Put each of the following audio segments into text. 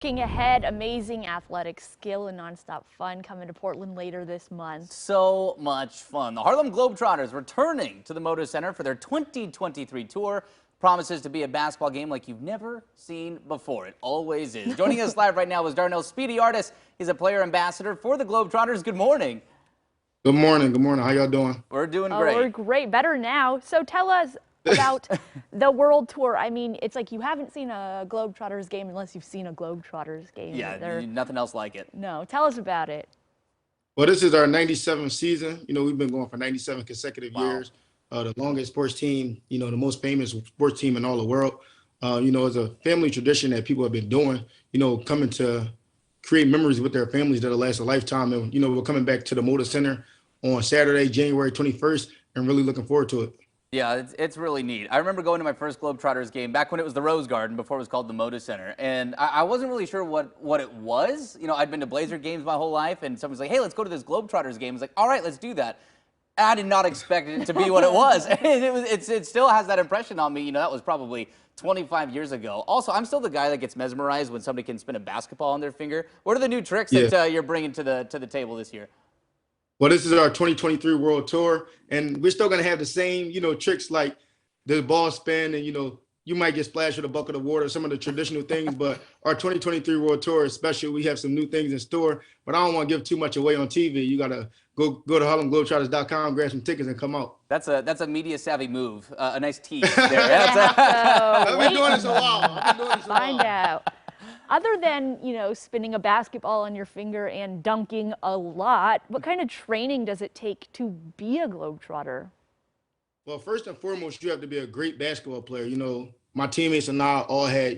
Looking ahead, amazing athletic skill and nonstop fun coming to Portland later this month. So much fun. The Harlem Globetrotters returning to the Moda Center for their 2023 tour. Promises to be a basketball game like you've never seen before. It always is. Joining us live right now is Darnell Speedy Artist. He's a player ambassador for the Globetrotters. Good morning. Good morning. Good morning. How y'all doing? We're doing great. We're great. Better now. So tell us about the World Tour. I mean, it's like you haven't seen a Globetrotters game unless you've seen a Globetrotters game. Yeah, nothing else like it. No. Tell us about it. Well, this is our 97th season. We've been going for 97 consecutive years. The longest sports team, the most famous sports team in all the world. It's a family tradition that people have been doing, coming to create memories with their families that'll last a lifetime. And, we're coming back to the Moda Center on Saturday, January 21st, and really looking forward to it. Yeah, it's really neat. I remember going to my first Globetrotters game back when it was the Rose Garden before it was called the Moda Center. And I wasn't really sure what it was. I'd been to Blazer games my whole life, and someone's like, hey, let's go to this Globetrotters game. I was like, all right, let's do that. I did not expect it to be what it was. It still has that impression on me. That was probably 25 years ago. Also, I'm still the guy that gets mesmerized when somebody can spin a basketball on their finger. What are the new tricks that you're bringing to the table this year? Well, this is our 2023 World Tour, and we're still going to have the same, tricks like the ball spin and, you might get splashed with a bucket of water, some of the traditional things, but our 2023 World Tour is special. We have some new things in store, but I don't want to give too much away on TV. You got to go to HarlemGlobetrotters.com, grab some tickets, and come out. That's a media savvy move. A nice tease there. I've been doing this a while. Find out. Other than, spinning a basketball on your finger and dunking a lot, what kind of training does it take to be a Globetrotter? Well, first and foremost, you have to be a great basketball player. My teammates and I all had,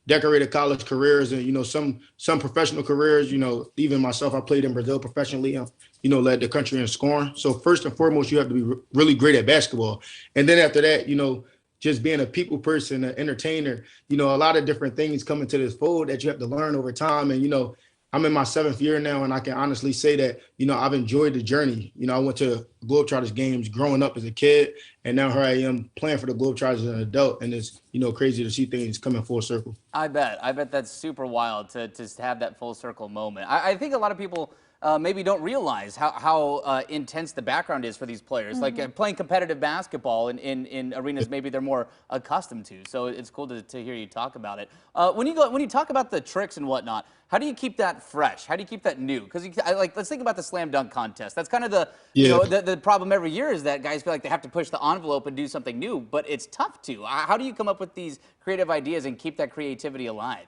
decorated college careers and, some professional careers. Even myself, I played in Brazil professionally and, led the country in scoring. So first and foremost, you have to be really great at basketball. And then after that, just being a people person, an entertainer, a lot of different things come into this fold that you have to learn over time. And, I'm in my 7th year now, and I can honestly say that, I've enjoyed the journey. I went to Globetrotters games growing up as a kid, and now here I am playing for the Globetrotters as an adult, and it's, crazy to see things coming full circle. I bet that's super wild to have that full circle moment. I think a lot of people maybe don't realize how intense the background is for these players. Like playing competitive basketball in arenas maybe they're more accustomed to. So it's cool to hear you talk about it. When you talk about the tricks and whatnot, how do you keep that fresh? How do you keep that new? Because let's think about the slam dunk contest. That's kind of the problem every year is that guys feel like they have to push the envelope and do something new, but it's tough to. How do you come up with these creative ideas and keep that creativity alive?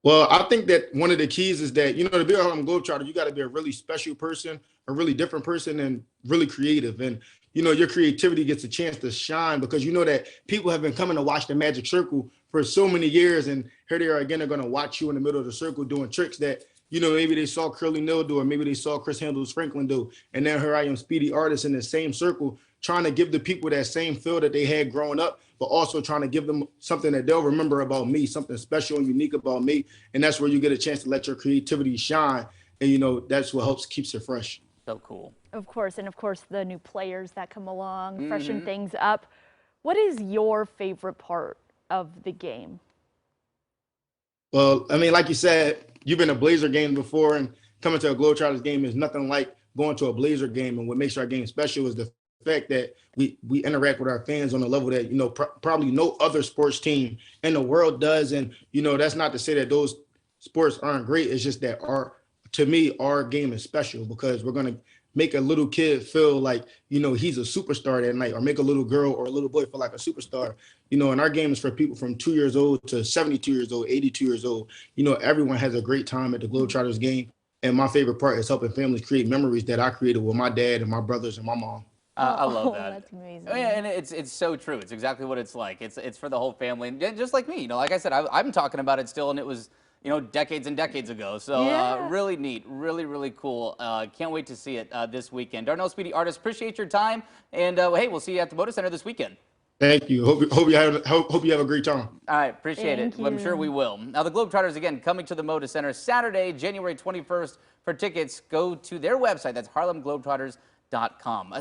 Well, I think that one of the keys is that, to be a Harlem Globetrotter, you got to be a really special person, a really different person, and really creative. And, your creativity gets a chance to shine because that people have been coming to watch the Magic Circle for so many years. And here they are again, they're going to watch you in the middle of the circle doing tricks that, maybe they saw Curly Neal do, or maybe they saw Chris Handles Franklin do. And now here I am, Speedy Artist, in the same circle, trying to give the people that same feel that they had growing up, but also trying to give them something that they'll remember about me, something special and unique about me. And that's where you get a chance to let your creativity shine. And, that's what keeps it fresh. So cool. Of course, and of course, the new players that come along, freshen things up. What is your favorite part of the game? Well, I mean, like you said, you've been to Blazer games before, and coming to a Globetrotters game is nothing like going to a Blazer game. And what makes our game special is the fact that we interact with our fans on a level that, probably no other sports team in the world does. And, that's not to say that those sports aren't great. It's just that to me, our game is special because we're going to make a little kid feel like, he's a superstar that night, or make a little girl or a little boy feel like a superstar. And our game is for people from 2 years old to 72 years old, 82 years old. Everyone has a great time at the Globetrotters game. And my favorite part is helping families create memories that I created with my dad and my brothers and my mom. I love that. That's amazing. Oh, yeah, and it's so true. It's exactly what it's like. It's for the whole family, and just like me. Like I said, I'm talking about it still, and it was decades and decades ago. So really neat, really cool. Can't wait to see it this weekend. Darnell Speedy Artist, appreciate your time, and hey, we'll see you at the Moda Center this weekend. Thank you. Hope you have a great time. All right, appreciate it. Thank you. I'm sure we will. Now, the Globetrotters, again, coming to the Moda Center Saturday, January 21st. For tickets, go to their website. That's HarlemGlobetrotters.com.